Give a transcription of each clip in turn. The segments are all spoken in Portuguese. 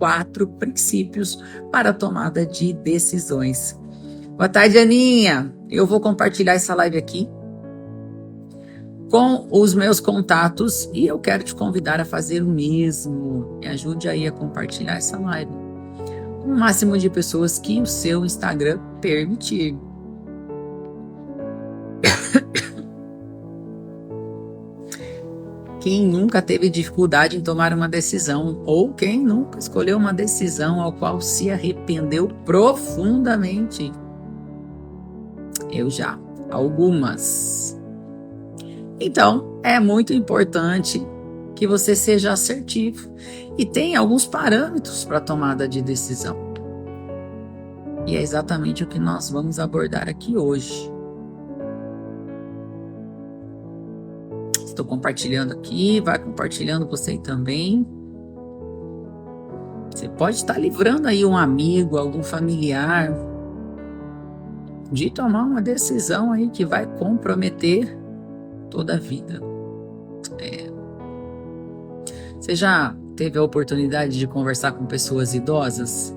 4 princípios para a tomada de decisões. Boa tarde, Aninha. Eu vou compartilhar essa live aqui com os meus contatos e eu quero te convidar a fazer o mesmo. Me ajude aí a compartilhar essa live com o máximo de pessoas que o seu Instagram permitir. Quem nunca teve dificuldade em tomar uma decisão ou quem nunca escolheu uma decisão ao qual se arrependeu profundamente? Eu já, algumas. Então, é muito importante que você seja assertivo e tenha alguns parâmetros para a tomada de decisão. E é exatamente o que nós vamos abordar aqui hoje. Estou compartilhando aqui, vai compartilhando você também. Você pode estar livrando aí um amigo, algum familiar, de tomar uma decisão aí que vai comprometer toda a vida. Você já teve a oportunidade de conversar com pessoas idosas?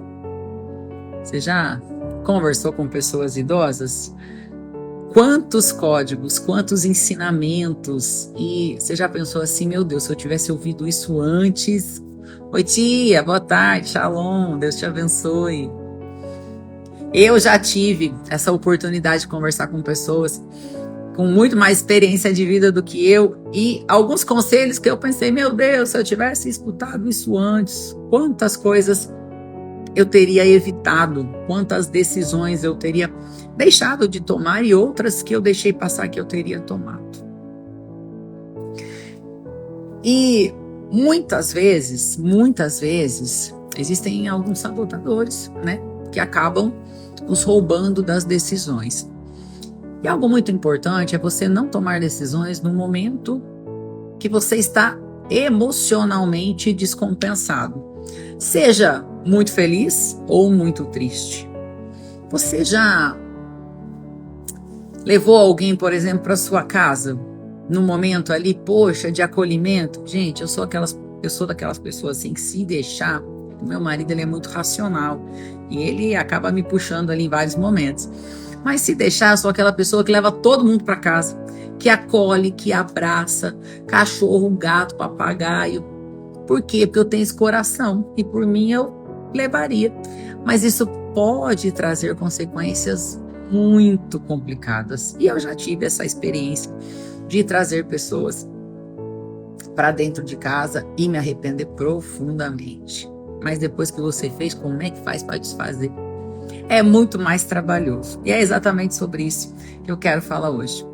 Você já conversou com pessoas idosas? Quantos códigos, quantos ensinamentos, e você já pensou assim, meu Deus, se eu tivesse ouvido isso antes. Oi tia, boa tarde, shalom, Deus te abençoe. Eu já tive essa oportunidade de conversar com pessoas com muito mais experiência de vida do que eu e alguns conselhos que eu pensei, meu Deus, se eu tivesse escutado isso antes, quantas coisas eu teria evitado, quantas decisões eu teria deixado de tomar e outras que eu deixei passar que eu teria tomado. E muitas vezes, existem alguns sabotadores, né, que acabam nos roubando das decisões. E algo muito importante é você não tomar decisões no momento que você está emocionalmente descompensado. Seja muito feliz ou muito triste. Você já levou alguém, por exemplo, para sua casa, no momento ali, poxa, de acolhimento? Gente, eu sou daquelas pessoas assim, que se deixar, o meu marido ele é muito racional e ele acaba me puxando ali em vários momentos. Mas se deixar, eu sou aquela pessoa que leva todo mundo para casa, que acolhe, que abraça, cachorro, gato, papagaio. Por quê? Porque eu tenho esse coração e por mim eu levaria. Mas isso pode trazer consequências muito complicadas. E eu já tive essa experiência de trazer pessoas para dentro de casa e me arrepender profundamente. Mas depois que você fez, como é que faz para desfazer? É muito mais trabalhoso. E é exatamente sobre isso que eu quero falar hoje.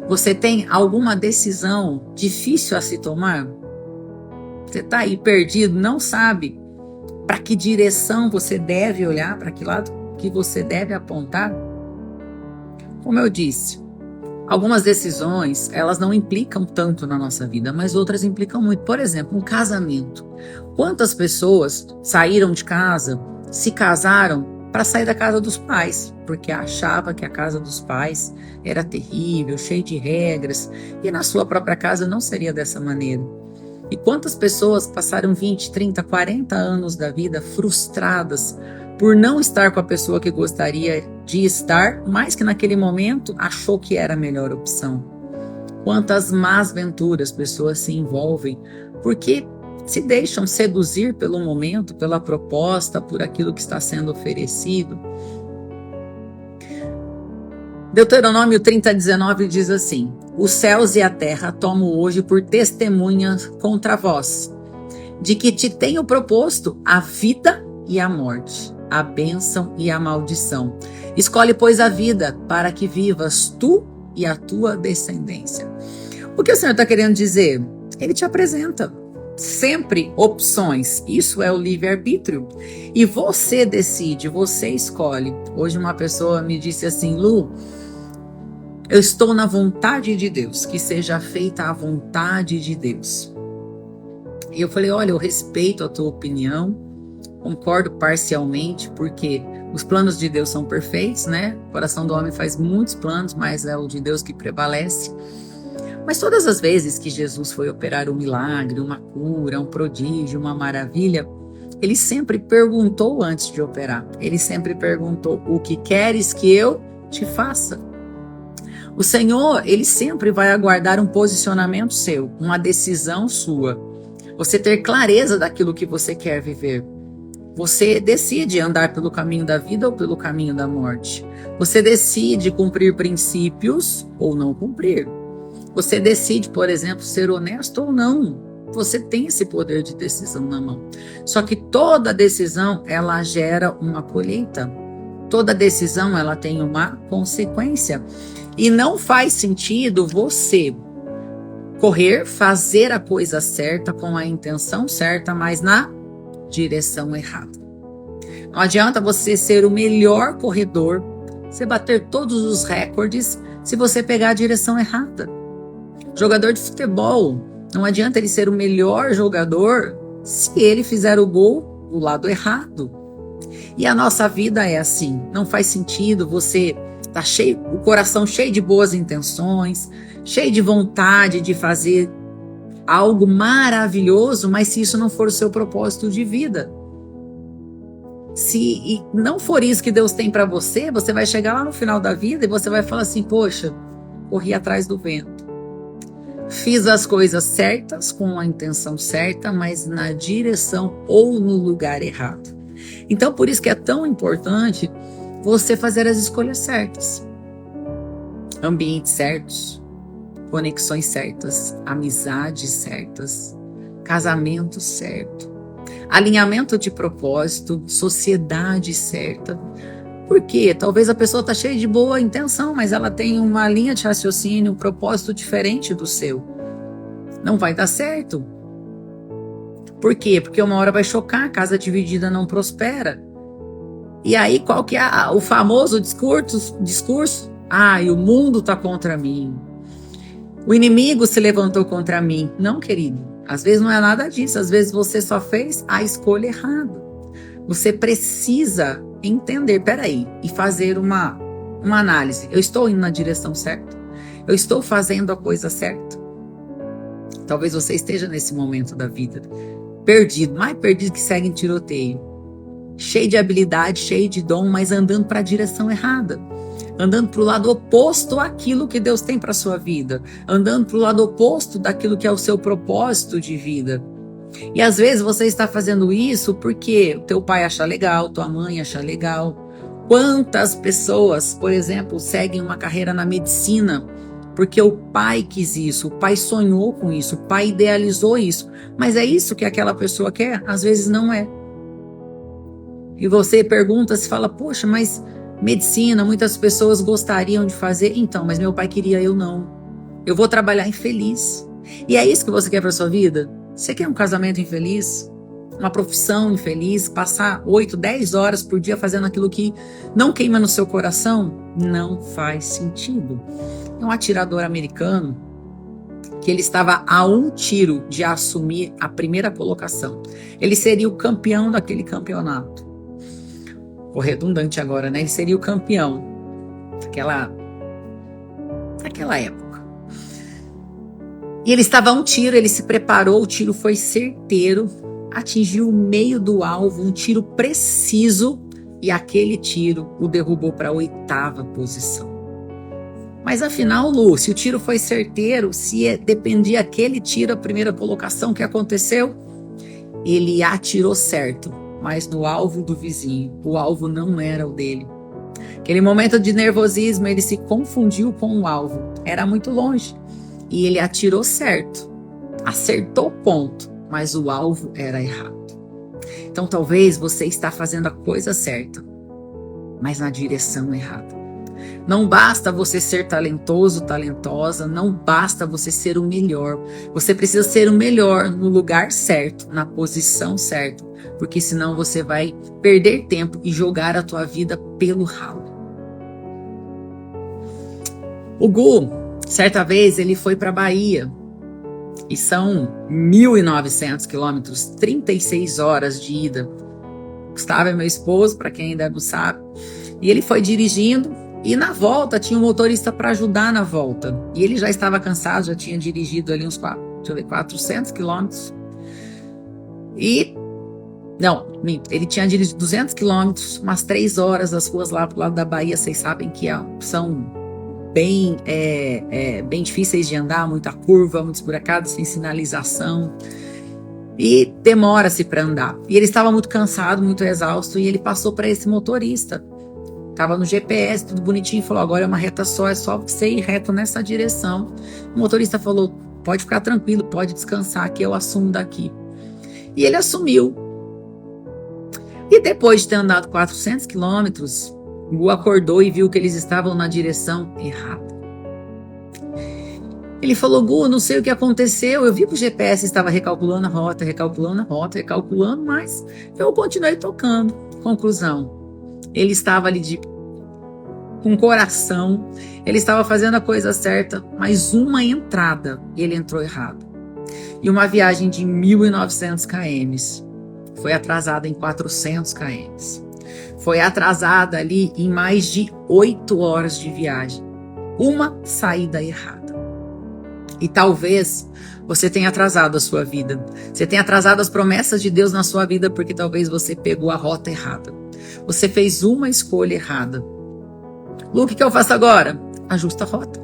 Você tem alguma decisão difícil a se tomar? Você está aí perdido, não sabe para que direção você deve olhar, para que lado que você deve apontar? Como eu disse, algumas decisões, elas não implicam tanto na nossa vida, mas outras implicam muito. Por exemplo, um casamento. Quantas pessoas saíram de casa, se casaram para sair da casa dos pais, porque achava que a casa dos pais era terrível, cheia de regras, e na sua própria casa não seria dessa maneira. E quantas pessoas passaram 20, 30, 40 anos da vida frustradas por não estar com a pessoa que gostaria de estar, mas que naquele momento achou que era a melhor opção. Quantas más venturas pessoas se envolvem porque se deixam seduzir pelo momento, pela proposta, por aquilo que está sendo oferecido. Deuteronômio 30:19 diz assim: os céus e a terra tomo hoje por testemunhas contra vós, de que te tenho proposto a vida e a morte, a bênção e a maldição. Escolhe, pois, a vida, para que vivas tu e a tua descendência. O que o Senhor está querendo dizer? Ele te apresenta sempre opções. Isso é o livre-arbítrio. E você decide, você escolhe. Hoje uma pessoa me disse assim: Lu, eu estou na vontade de Deus, que seja feita a vontade de Deus. E eu falei: olha, eu respeito a tua opinião, concordo parcialmente, porque os planos de Deus são perfeitos, né? O coração do homem faz muitos planos, mas é o de Deus que prevalece. Mas todas as vezes que Jesus foi operar um milagre, uma cura, um prodígio, uma maravilha, Ele sempre perguntou antes de operar. Ele sempre perguntou: o que queres que eu te faça? O Senhor, ele sempre vai aguardar um posicionamento seu, uma decisão sua. Você ter clareza daquilo que você quer viver. Você decide andar pelo caminho da vida ou pelo caminho da morte. Você decide cumprir princípios ou não cumprir. Você decide, por exemplo, ser honesto ou não. Você tem esse poder de decisão na mão. Só que toda decisão, ela gera uma colheita. Toda decisão, ela tem uma consequência. E não faz sentido você correr, fazer a coisa certa com a intenção certa, mas na direção errada. Não adianta você ser o melhor corredor, você bater todos os recordes, se você pegar a direção errada. Jogador de futebol, não adianta ele ser o melhor jogador se ele fizer o gol do lado errado. E a nossa vida é assim, não faz sentido você tá cheio, o coração cheio de boas intenções, cheio de vontade de fazer algo maravilhoso, mas se isso não for o seu propósito de vida, se não for isso que Deus tem para você, você vai chegar lá no final da vida e você vai falar assim: poxa, corri atrás do vento. Fiz as coisas certas com a intenção certa, mas na direção ou no lugar errado. Então, por isso que é tão importante você fazer as escolhas certas. Ambientes certos, conexões certas, amizades certas, casamento certo, alinhamento de propósito, sociedade certa. Por quê? Talvez a pessoa está cheia de boa intenção, mas ela tem uma linha de raciocínio, um propósito diferente do seu. Não vai dar certo. Por quê? Porque uma hora vai chocar, casa dividida não prospera. E aí qual que é o famoso discurso? O mundo está contra mim. O inimigo se levantou contra mim. Não, querido. Às vezes não é nada disso. Às vezes você só fez a escolha errada. Você precisa entender, peraí, e fazer uma análise. Eu estou indo na direção certa? Eu estou fazendo a coisa certa? Talvez você esteja nesse momento da vida perdido, mais perdido que segue em tiroteio. Cheio de habilidade, cheio de dom, mas andando para a direção errada. Andando para o lado oposto àquilo que Deus tem para a sua vida. Andando para o lado oposto daquilo que é o seu propósito de vida. E às vezes você está fazendo isso porque o teu pai acha legal, tua mãe acha legal. Quantas pessoas, por exemplo, seguem uma carreira na medicina porque o pai quis isso, o pai sonhou com isso, o pai idealizou isso. Mas é isso que aquela pessoa quer? Às vezes não é. E você pergunta, se fala, poxa, mas medicina, muitas pessoas gostariam de fazer. Então, mas meu pai queria, eu não. Eu vou trabalhar infeliz. E é isso que você quer para sua vida? Você quer um casamento infeliz? Uma profissão infeliz? Passar 8, 10 horas por dia fazendo aquilo que não queima no seu coração? Não faz sentido. Um atirador americano, que ele estava a um tiro de assumir a primeira colocação. Ele seria o campeão daquele campeonato. Ficou redundante agora, né? Ele seria o campeão daquela época. E ele estava a um tiro, ele se preparou, o tiro foi certeiro, atingiu o meio do alvo, um tiro preciso, e aquele tiro o derrubou para a 8ª posição. Mas afinal, Lu, se o tiro foi certeiro, se dependia aquele tiro, a primeira colocação, que aconteceu? Ele atirou certo, mas no alvo do vizinho. O alvo não era o dele. Aquele momento de nervosismo, ele se confundiu com o alvo. Era muito longe. E ele atirou certo. Acertou o ponto, mas o alvo era errado. Então talvez você está fazendo a coisa certa, mas na direção errada. Não basta você ser talentoso, talentosa, não basta você ser o melhor. Você precisa ser o melhor no lugar certo, na posição certa, porque senão você vai perder tempo e jogar a tua vida pelo ralo. O Gu, certa vez, ele foi para a Bahia, e são 1.900 quilômetros, 36 horas de ida. Gustavo é meu esposo, para quem ainda não sabe, e ele foi dirigindo. E na volta tinha um motorista para ajudar na volta. E ele já estava cansado, já tinha dirigido ali uns 400 quilômetros. E Não, minto, ele tinha dirigido 200 quilômetros, umas 3 horas das ruas lá pro lado da Bahia. Vocês sabem que são bem difíceis de andar, muita curva, muitos buracados, sem sinalização. E demora-se para andar. E ele estava muito cansado, muito exausto, e ele passou para esse motorista. Estava no GPS, tudo bonitinho, falou: agora é uma reta só, é só você ir reto nessa direção. O motorista falou: pode ficar tranquilo, pode descansar, que eu assumo daqui. E ele assumiu. E depois de ter andado 400 quilômetros, o Gu acordou e viu que eles estavam na direção errada. Ele falou: Gu, não sei o que aconteceu, eu vi que o GPS estava recalculando a rota, mas eu continuei tocando. Conclusão, ele estava ali com coração, ele estava fazendo a coisa certa, mas uma entrada ele entrou errado. E uma viagem de 1.900 km foi atrasada em 400 km. Foi atrasada ali em mais de 8 horas de viagem. Uma saída errada. E talvez você tenha atrasado a sua vida. Você tenha atrasado as promessas de Deus na sua vida porque talvez você pegou a rota errada. Você fez uma escolha errada. Lu, o que eu faço agora? Ajusta a rota.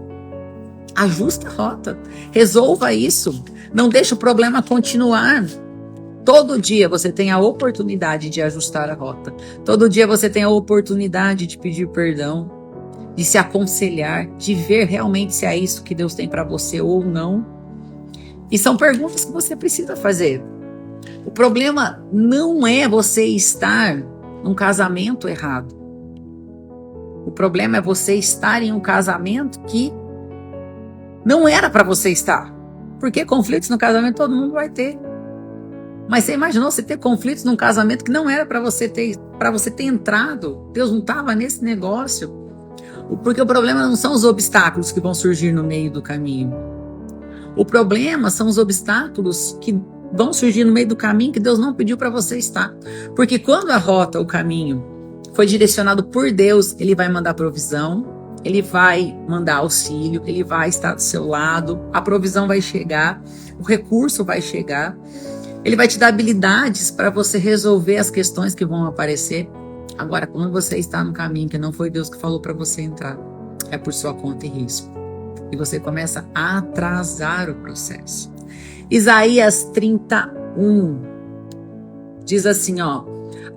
Ajusta a rota. Resolva isso. Não deixe o problema continuar. Todo dia você tem a oportunidade de ajustar a rota. Todo dia você tem a oportunidade de pedir perdão, de se aconselhar, de ver realmente se é isso que Deus tem para você ou não. E são perguntas que você precisa fazer. O problema não é você estar num casamento errado. O problema é você estar em um casamento que não era para você estar. Porque conflitos no casamento todo mundo vai ter. Mas você imaginou você ter conflitos num casamento que não era para você ter entrado? Deus não estava nesse negócio. Porque o problema não são os obstáculos que vão surgir no meio do caminho. O problema são os obstáculos que vão surgir no meio do caminho que Deus não pediu para você estar. Porque quando a rota, o caminho, foi direcionado por Deus, Ele vai mandar provisão, Ele vai mandar auxílio, Ele vai estar do seu lado, a provisão vai chegar, o recurso vai chegar. Ele vai te dar habilidades para você resolver as questões que vão aparecer. Agora, quando você está no caminho que não foi Deus que falou para você entrar, é por sua conta e risco. E você começa a atrasar o processo. Isaías 31 diz assim,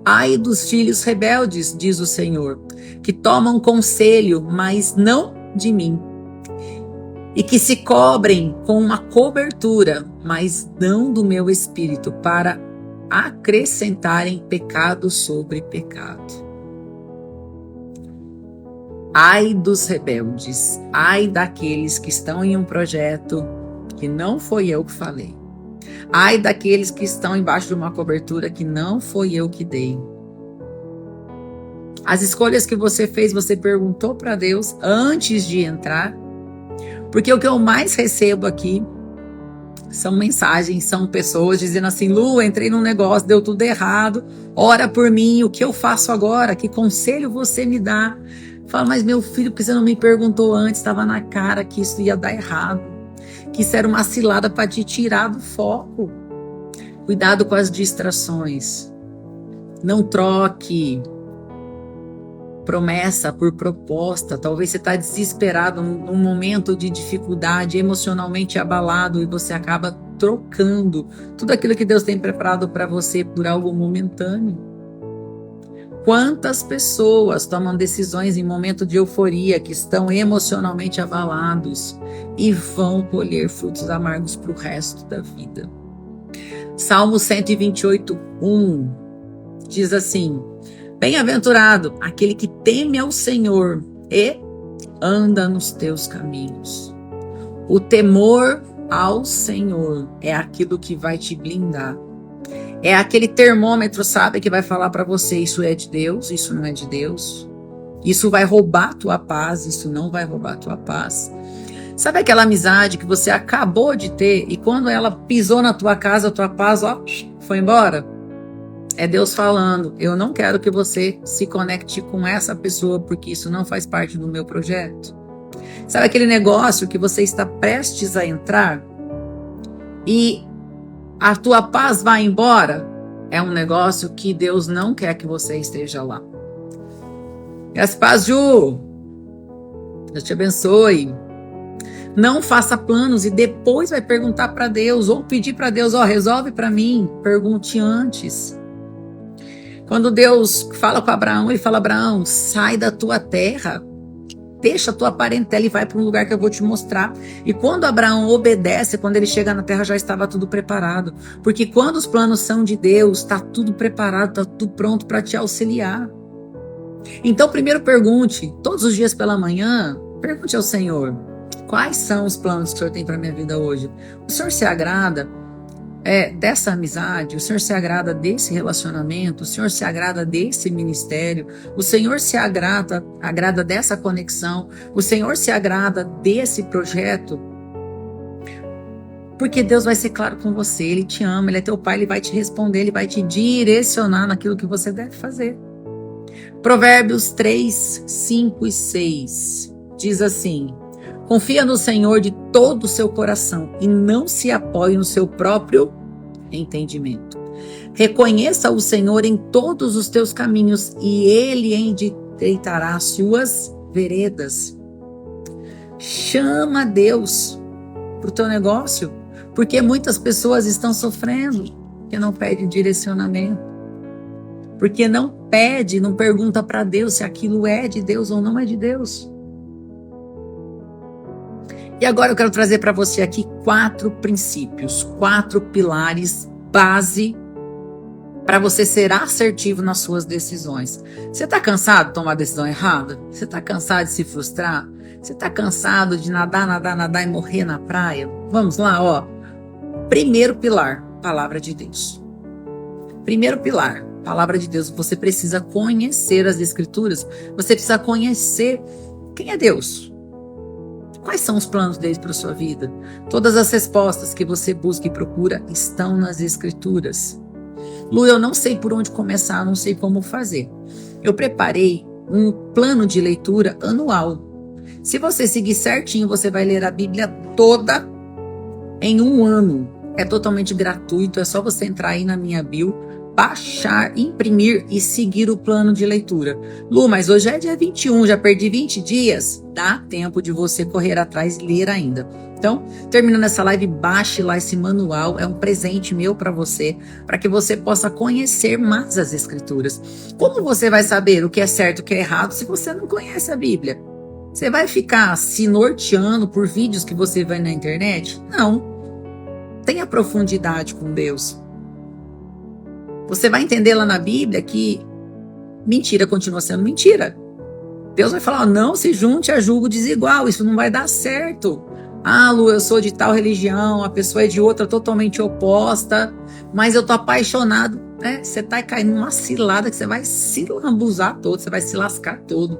ai dos filhos rebeldes, diz o Senhor, que tomam conselho, mas não de mim. E que se cobrem com uma cobertura, mas não do meu espírito, para acrescentarem pecado sobre pecado. Ai dos rebeldes, ai daqueles que estão em um projeto que não foi eu que falei. Ai daqueles que estão embaixo de uma cobertura que não foi eu que dei. As escolhas que você fez, você perguntou para Deus antes de entrar. Porque o que eu mais recebo aqui são mensagens, são pessoas dizendo assim, Lu, entrei num negócio, deu tudo errado, ora por mim, o que eu faço agora? Que conselho você me dá? Fala, mas meu filho, porque você não me perguntou antes, estava na cara que isso ia dar errado, que isso era uma cilada para te tirar do foco. Cuidado com as distrações. Não troque promessa por proposta. Talvez você está desesperado num momento de dificuldade, emocionalmente abalado, e você acaba trocando tudo aquilo que Deus tem preparado para você por algo momentâneo. Quantas pessoas tomam decisões em momento de euforia, que estão emocionalmente abalados e vão colher frutos amargos para o resto da vida. Salmo 128:1 diz assim, bem-aventurado aquele que teme ao Senhor e anda nos teus caminhos. O temor ao Senhor é aquilo que vai te blindar. É aquele termômetro, sabe, que vai falar para você, isso é de Deus, isso não é de Deus. Isso vai roubar a tua paz, isso não vai roubar a tua paz. Sabe aquela amizade que você acabou de ter e quando ela pisou na tua casa, a tua paz, foi embora? É Deus falando, eu não quero que você se conecte com essa pessoa porque isso não faz parte do meu projeto. Sabe aquele negócio que você está prestes a entrar e a tua paz vai embora? É um negócio que Deus não quer que você esteja lá. Graças a paz, Ju. Deus te abençoe. Não faça planos e depois vai perguntar para Deus ou pedir para Deus, resolve para mim. Pergunte antes. Quando Deus fala com Abraão, ele fala: Abraão, sai da tua terra, deixa a tua parentela e vai para um lugar que eu vou te mostrar. E quando Abraão obedece, quando ele chega na terra já estava tudo preparado. Porque quando os planos são de Deus, está tudo preparado, está tudo pronto para te auxiliar. Então, primeiro pergunte, todos os dias pela manhã, pergunte ao Senhor: quais são os planos que o Senhor tem para minha vida hoje? O Senhor se agrada dessa amizade, o Senhor se agrada desse relacionamento, o Senhor se agrada desse ministério, o Senhor se agrada dessa conexão, o Senhor se agrada desse projeto, porque Deus vai ser claro com você, Ele te ama, Ele é teu Pai, Ele vai te responder, Ele vai te direcionar naquilo que você deve fazer. Provérbios 3, 5 e 6 diz assim: confia no Senhor de todo o seu coração e não se apoie no seu próprio entendimento. Reconheça o Senhor em todos os teus caminhos e Ele endireitará as suas veredas. Chama Deus para o teu negócio, porque muitas pessoas estão sofrendo porque não pedem direcionamento, porque não pergunta para Deus se aquilo é de Deus ou não é de Deus. E agora eu quero trazer para você aqui 4 princípios, 4 pilares base para você ser assertivo nas suas decisões. Você está cansado de tomar decisão errada? Você está cansado de se frustrar? Você está cansado de nadar e morrer na praia? Vamos lá, Primeiro pilar, palavra de Deus. Primeiro pilar, palavra de Deus. Você precisa conhecer as Escrituras. Você precisa conhecer quem é Deus. Quais são os planos dele para a sua vida? Todas as respostas que você busca e procura estão nas Escrituras. Lu, eu não sei por onde começar, não sei como fazer. Eu preparei um plano de leitura anual. Se você seguir certinho, você vai ler a Bíblia toda em um ano. É totalmente gratuito, é só você entrar aí na minha bio, baixar, imprimir e seguir o plano de leitura. Lu, mas hoje é dia 21, já perdi 20 dias. Dá tempo de você correr atrás e ler ainda. Então, terminando essa live, baixe lá esse manual. É um presente meu para você, para que você possa conhecer mais as Escrituras. Como você vai saber o que é certo e o que é errado se você não conhece a Bíblia? Você vai ficar se norteando por vídeos que você vê na internet? Não. Tenha profundidade com Deus. Você vai entender lá na Bíblia que mentira continua sendo mentira. Deus vai falar: não se junte a julgo desigual, isso não vai dar certo. Ah, Lu, eu sou de tal religião, a pessoa é de outra totalmente oposta, mas eu tô apaixonado. Você tá caindo numa cilada que você vai se lambuzar todo, você vai se lascar todo.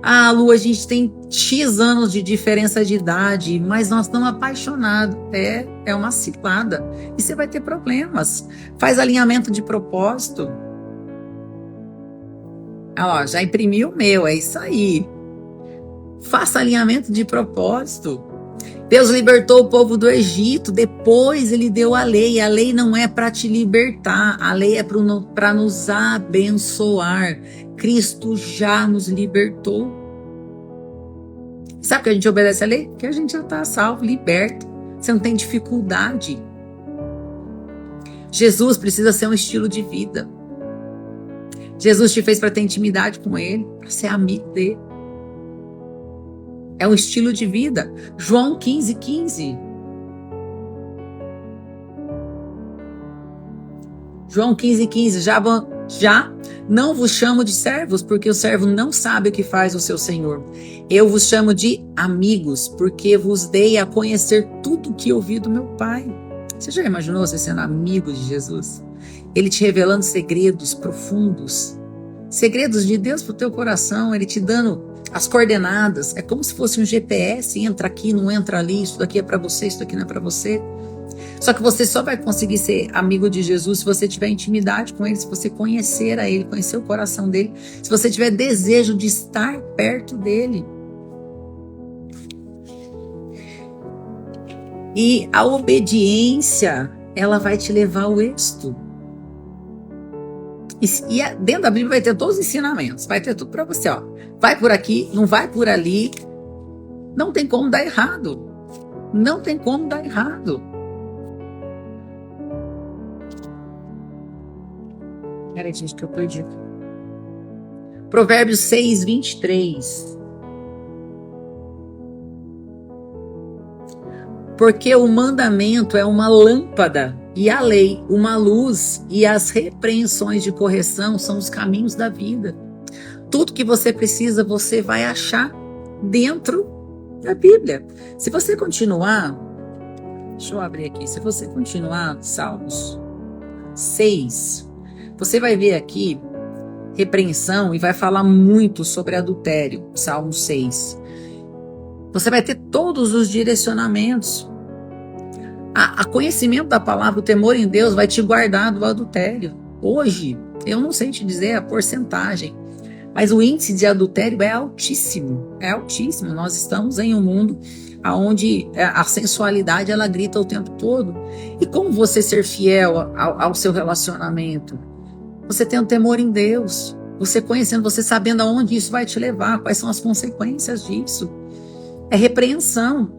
Ah, Lu, a gente tem X anos de diferença de idade, mas nós estamos apaixonados. É uma cilada. E você vai ter problemas. Faz alinhamento de propósito. Já imprimi o meu, é isso aí. Faça alinhamento de propósito. Deus libertou o povo do Egito, depois ele deu a lei. A lei não é para te libertar, a lei é para nos abençoar. Cristo já nos libertou. Sabe que a gente obedece a lei? Porque a gente já está salvo, liberto. Você não tem dificuldade. Jesus precisa ser um estilo de vida. Jesus te fez para ter intimidade com Ele, para ser amigo dele. É um estilo de vida. João 15:15. João 15:15. Já não vos chamo de servos, porque o servo não sabe o que faz o seu senhor. Eu vos chamo de amigos, porque vos dei a conhecer tudo o que ouvi do meu Pai. Você já imaginou você sendo amigo de Jesus? Ele te revelando segredos profundos, segredos de Deus para o teu coração, ele te dando as coordenadas. É como se fosse um GPS, entra aqui, não entra ali, isso daqui é para você, isso daqui não é para você. Só que você só vai conseguir ser amigo de Jesus se você tiver intimidade com Ele, se você conhecer a Ele, conhecer o coração dEle, se você tiver desejo de estar perto dEle. E a obediência, ela vai te levar ao êxito. Dentro da Bíblia vai ter todos os ensinamentos, vai ter tudo para você, ó. Vai por aqui, não vai por ali. Não tem como dar errado. Não tem como dar errado. Peraí, gente, que eu perdi. Provérbios 6, 23. Porque o mandamento é uma lâmpada e a lei, uma luz, e as repreensões de correção são os caminhos da vida. Tudo que você precisa, você vai achar dentro da Bíblia. Se você continuar, deixa eu abrir aqui, se você continuar Salmos 6, você vai ver aqui repreensão e vai falar muito sobre adultério, Salmo 6. Você vai ter todos os direcionamentos. A conhecimento da palavra, o temor em Deus vai te guardar do adultério. Hoje, eu não sei te dizer a porcentagem, mas o índice de adultério é altíssimo. É altíssimo. Nós estamos em um mundo onde a sensualidade ela grita o tempo todo. E como você ser fiel ao seu relacionamento? Você tendo temor em Deus, você conhecendo, você sabendo aonde isso vai te levar, quais são as consequências disso. É repreensão.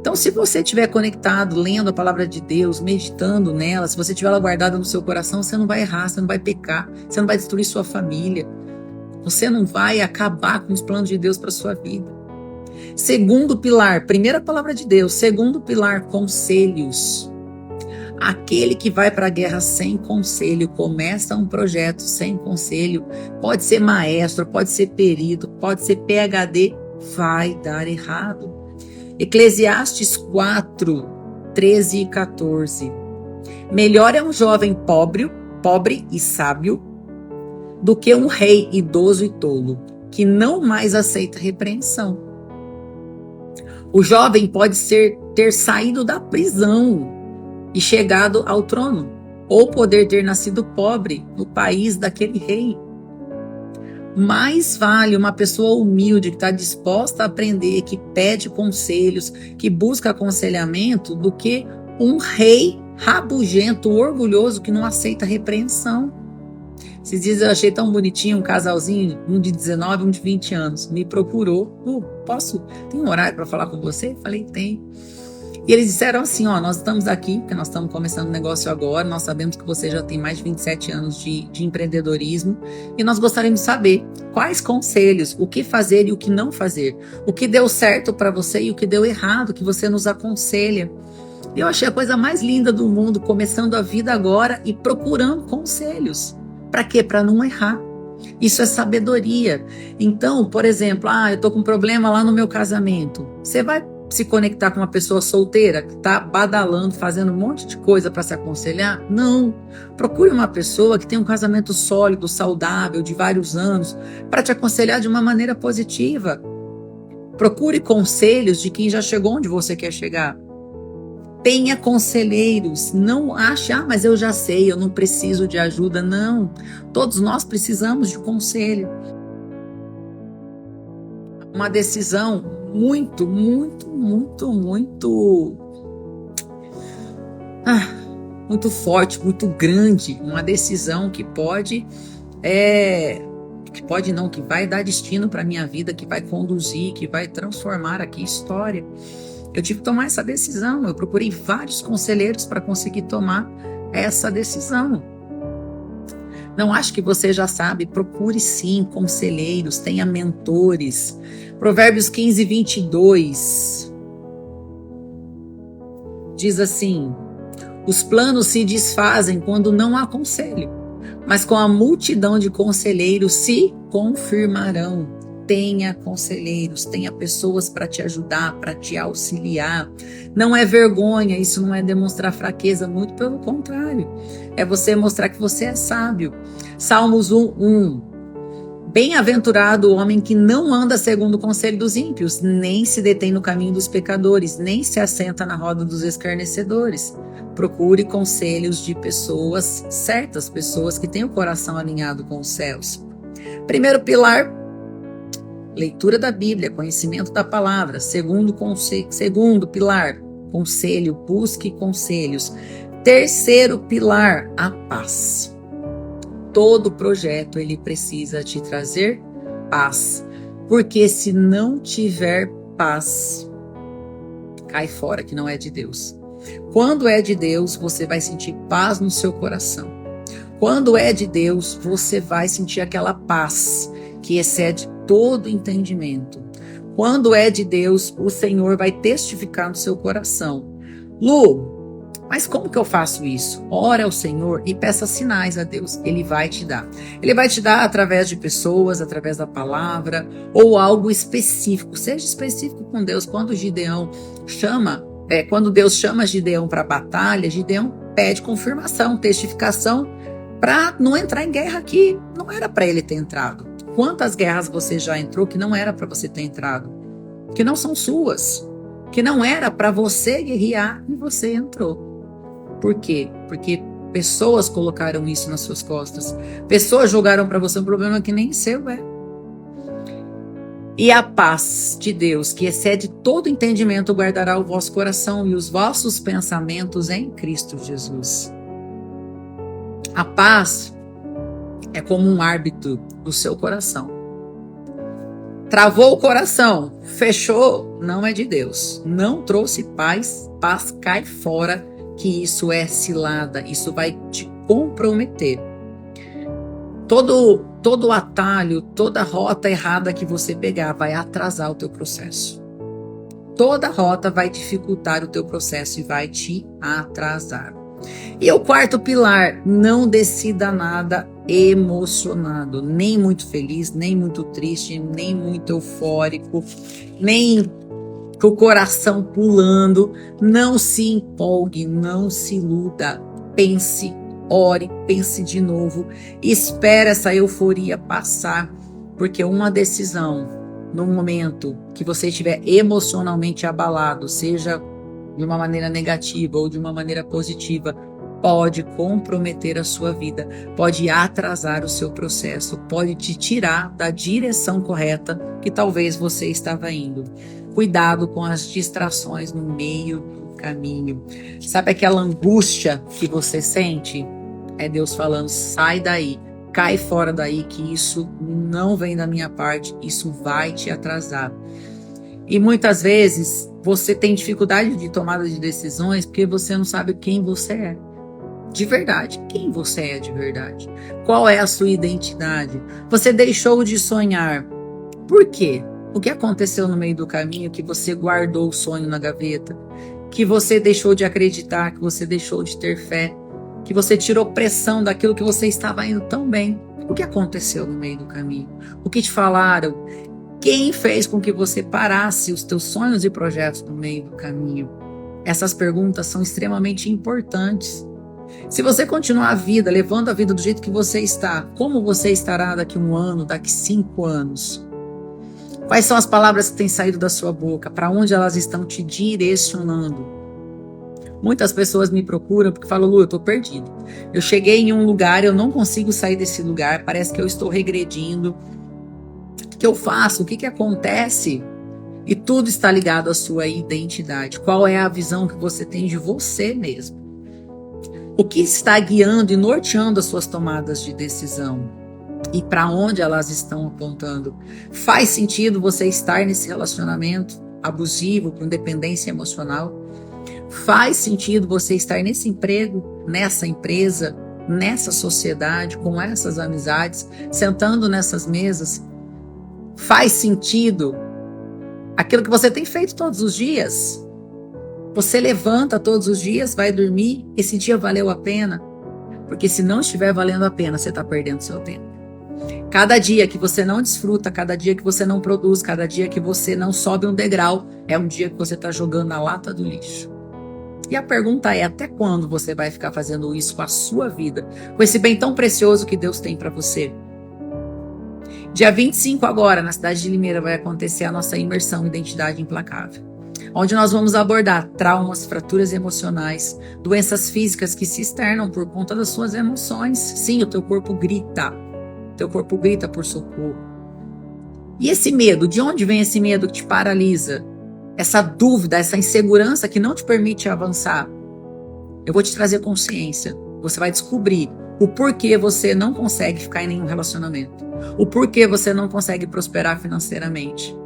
Então, se você estiver conectado, lendo a palavra de Deus, meditando nela, se você tiver ela guardada no seu coração, você não vai errar, você não vai pecar, você não vai destruir sua família, você não vai acabar com os planos de Deus para sua vida. Segundo pilar, primeira palavra de Deus. Segundo pilar, conselhos. Aquele que vai para a guerra sem conselho, começa um projeto sem conselho, pode ser maestro, pode ser perito, pode ser PhD, vai dar errado. Eclesiastes 4, 13 e 14. Melhor é um jovem pobre e sábio, do que um rei idoso e tolo, que não mais aceita repreensão. O jovem pode ter saído da prisão e chegado ao trono, ou poder ter nascido pobre no país daquele rei. Mais vale uma pessoa humilde que está disposta a aprender, que pede conselhos, que busca aconselhamento, do que um rei rabugento, orgulhoso, que não aceita repreensão. Esses dias eu achei tão bonitinho um casalzinho, um de 19 e um de 20 anos. Me procurou. Tem um horário para falar com você? Falei, tem. E eles disseram assim, ó, nós estamos aqui, porque nós estamos começando um negócio agora, nós sabemos que você já tem mais de 27 anos de empreendedorismo, e nós gostaríamos de saber quais conselhos, o que fazer e o que não fazer, o que deu certo para você e o que deu errado, que você nos aconselha. E eu achei a coisa mais linda do mundo, começando a vida agora e procurando conselhos. Para quê? Para não errar. Isso é sabedoria. Então, por exemplo, eu tô com um problema lá no meu casamento. Você vai se conectar com uma pessoa solteira que está badalando, fazendo um monte de coisa para se aconselhar? Não. Procure uma pessoa que tem um casamento sólido, saudável, de vários anos, para te aconselhar de uma maneira positiva. Procure conselhos de quem já chegou onde você quer chegar. Tenha conselheiros. Não ache, mas eu já sei, eu não preciso de ajuda. Não. Todos nós precisamos de conselho. Uma decisão muito forte, muito grande, uma decisão que vai dar destino para minha vida, que vai conduzir, que vai transformar aqui história. Eu tive que tomar essa decisão, eu procurei vários conselheiros para conseguir tomar essa decisão. Não acho que você já sabe, procure sim conselheiros, tenha mentores. Provérbios 15, 22 diz assim: os planos se desfazem quando não há conselho, mas com a multidão de conselheiros se confirmarão. Tenha conselheiros, tenha pessoas para te ajudar, para te auxiliar. Não é vergonha, isso não é demonstrar fraqueza, muito pelo contrário. É você mostrar que você é sábio. Salmos 1. Bem-aventurado o homem que não anda segundo o conselho dos ímpios, nem se detém no caminho dos pecadores, nem se assenta na roda dos escarnecedores. Procure conselhos de pessoas certas, pessoas que têm o coração alinhado com os céus. Primeiro pilar, leitura da Bíblia, conhecimento da palavra. Segundo pilar, conselho, busque conselhos. Terceiro pilar, a paz. todo projeto ele precisa te trazer paz. Porque se não tiver paz, cai fora, que não é de Deus. Quando é de Deus, você vai sentir paz no seu coração. Quando é de Deus, você vai sentir aquela paz que excede todo entendimento. Quando é de Deus, o Senhor vai testificar no seu coração. Lu, mas como que eu faço isso? Ora ao Senhor e peça sinais a Deus. Ele vai te dar. Ele vai te dar através de pessoas, através da palavra, ou algo específico. Seja específico com Deus. Quando Deus chama Gideão para a batalha, Gideão pede confirmação, testificação, para não entrar em guerra que não era para ele ter entrado. Quantas guerras você já entrou que não era para você ter entrado? Que não são suas. Que não era para você guerrear e você entrou. Por quê? Porque pessoas colocaram isso nas suas costas. Pessoas jogaram para você um problema que nem seu é. E a paz de Deus, que excede todo entendimento, guardará o vosso coração e os vossos pensamentos em Cristo Jesus. A paz é como um árbitro do seu coração. Travou o coração, fechou, não é de Deus. Não trouxe paz, cai fora, que isso é cilada, isso vai te comprometer. Todo atalho, toda rota errada que você pegar vai atrasar o teu processo. Toda rota vai dificultar o teu processo e vai te atrasar. E o quarto pilar, não decida nada emocionado, nem muito feliz, nem muito triste, nem muito eufórico, nem com o coração pulando. Não se empolgue, não se iluda, pense, ore, pense de novo, espere essa euforia passar, porque uma decisão no momento que você estiver emocionalmente abalado, seja de uma maneira negativa ou de uma maneira positiva, pode comprometer a sua vida, pode atrasar o seu processo, pode te tirar da direção correta que talvez você estava indo. Cuidado com as distrações no meio do caminho. Sabe aquela angústia que você sente? É Deus falando, sai daí, cai fora daí, que isso não vem da minha parte, isso vai te atrasar. E muitas vezes você tem dificuldade de tomada de decisões porque você não sabe quem você é. De verdade, quem você é de verdade? Qual é a sua identidade? Você deixou de sonhar. Por quê? O que aconteceu no meio do caminho que você guardou o sonho na gaveta? Que você deixou de acreditar, que você deixou de ter fé? Que você tirou pressão daquilo que você estava indo tão bem? O que aconteceu no meio do caminho? O que te falaram? Quem fez com que você parasse os teus sonhos e projetos no meio do caminho? Essas perguntas são extremamente importantes. Se você continuar a vida, levando a vida do jeito que você está, como você estará daqui 1 ano, daqui 5 anos? Quais são as palavras que têm saído da sua boca? Para onde elas estão te direcionando? Muitas pessoas me procuram porque falam, Lu, eu estou perdido. Eu cheguei em um lugar, eu não consigo sair desse lugar, parece que eu estou regredindo. O que eu faço? O que acontece? E tudo está ligado à sua identidade. Qual é a visão que você tem de você mesmo? O que está guiando e norteando as suas tomadas de decisão? E para onde elas estão apontando? Faz sentido você estar nesse relacionamento abusivo, com dependência emocional? Faz sentido você estar nesse emprego, nessa empresa, nessa sociedade, com essas amizades, sentando nessas mesas? Faz sentido aquilo que você tem feito todos os dias? Você levanta todos os dias, vai dormir, esse dia valeu a pena? Porque se não estiver valendo a pena, você está perdendo seu tempo. Cada dia que você não desfruta, cada dia que você não produz, cada dia que você não sobe um degrau, é um dia que você está jogando na lata do lixo. E a pergunta é, até quando você vai ficar fazendo isso com a sua vida? Com esse bem tão precioso que Deus tem para você? Dia 25 agora, na cidade de Limeira, vai acontecer a nossa imersão Identidade Implacável, onde nós vamos abordar traumas, fraturas emocionais, doenças físicas que se externam por conta das suas emoções. Sim, o teu corpo grita. Teu corpo grita por socorro. E esse medo, de onde vem esse medo que te paralisa? Essa dúvida, essa insegurança que não te permite avançar? Eu vou te trazer consciência. Você vai descobrir O porquê você não consegue ficar em nenhum relacionamento. O porquê você não consegue prosperar financeiramente.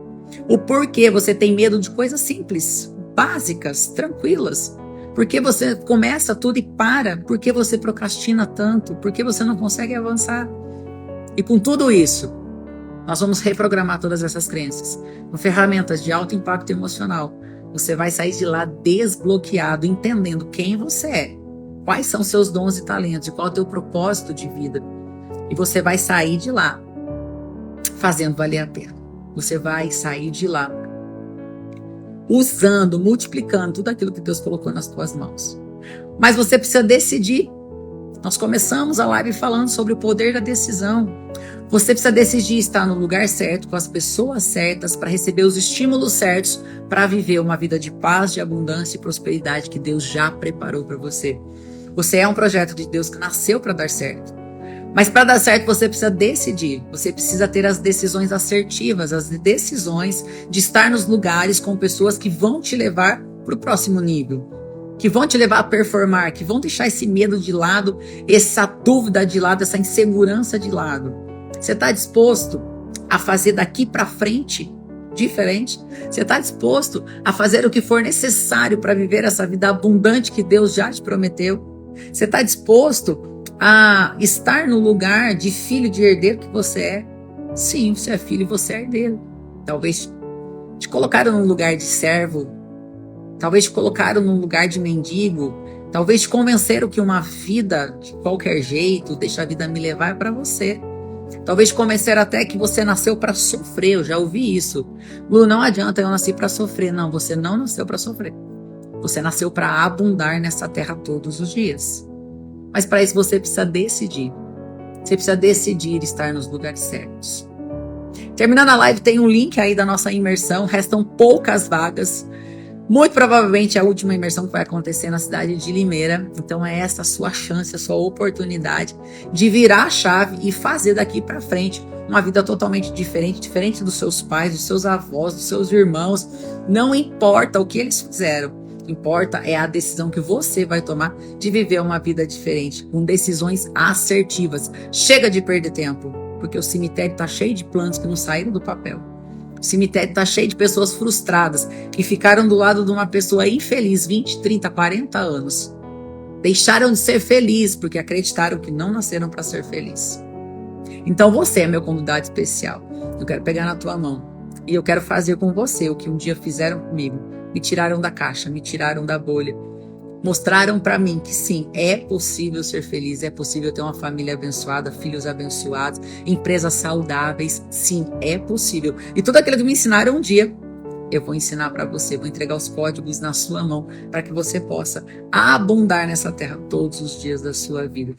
O porquê você tem medo de coisas simples, básicas, tranquilas. Por que você começa tudo e para? Por que você procrastina tanto? Por que você não consegue avançar? E com tudo isso, nós vamos reprogramar todas essas crenças com ferramentas de alto impacto emocional. Você vai sair de lá desbloqueado, entendendo quem você é, quais são seus dons e talentos, e qual é o teu propósito de vida. E você vai sair de lá fazendo valer a pena. Você vai sair de lá usando, multiplicando tudo aquilo que Deus colocou nas tuas mãos. Mas você precisa decidir. Nós começamos a live falando sobre o poder da decisão. Você precisa decidir estar no lugar certo, com as pessoas certas, para receber os estímulos certos, para viver uma vida de paz, de abundância e prosperidade que Deus já preparou para você. Você é um projeto de Deus que nasceu para dar certo. Mas para dar certo, você precisa decidir. Você precisa ter as decisões assertivas, as decisões de estar nos lugares com pessoas que vão te levar para o próximo nível, que vão te levar a performar, que vão deixar esse medo de lado, essa dúvida de lado, essa insegurança de lado. Você está disposto a fazer daqui para frente diferente? Você está disposto a fazer o que for necessário para viver essa vida abundante que Deus já te prometeu? Você está disposto a estar no lugar de filho, de herdeiro que você é? Sim, você é filho e você é herdeiro. Talvez te colocaram num lugar de servo, talvez te colocaram num lugar de mendigo, talvez te convenceram que uma vida de qualquer jeito, deixa a vida me levar, é para você. Talvez te convenceram até que você nasceu para sofrer. Eu já ouvi isso. Lu, não adianta, eu nasci para sofrer. Não, você não nasceu para sofrer. Você nasceu para abundar nessa terra todos os dias. Mas para isso você precisa decidir. Você precisa decidir estar nos lugares certos. Terminando a live, tem um link aí da nossa imersão. Restam poucas vagas. Muito provavelmente a última imersão que vai acontecer na cidade de Limeira. Então é essa a sua chance, a sua oportunidade de virar a chave e fazer daqui para frente uma vida totalmente diferente, diferente dos seus pais, dos seus avós, dos seus irmãos. Não importa o que eles fizeram. Importa é a decisão que você vai tomar de viver uma vida diferente, com decisões assertivas. Chega de perder tempo, porque o cemitério está cheio de planos que não saíram do papel. O cemitério está cheio de pessoas frustradas, que ficaram do lado de uma pessoa infeliz 20, 30, 40 anos. Deixaram de ser felizes porque acreditaram que não nasceram para ser felizes. Então você é meu convidado especial. Eu quero pegar na tua mão e eu quero fazer com você o que um dia fizeram comigo. Me tiraram da caixa, me tiraram da bolha. Mostraram para mim que sim, é possível ser feliz, é possível ter uma família abençoada, filhos abençoados, empresas saudáveis. Sim, é possível. E tudo aquilo que me ensinaram um dia, eu vou ensinar para você, vou entregar os códigos na sua mão para que você possa abundar nessa terra todos os dias da sua vida.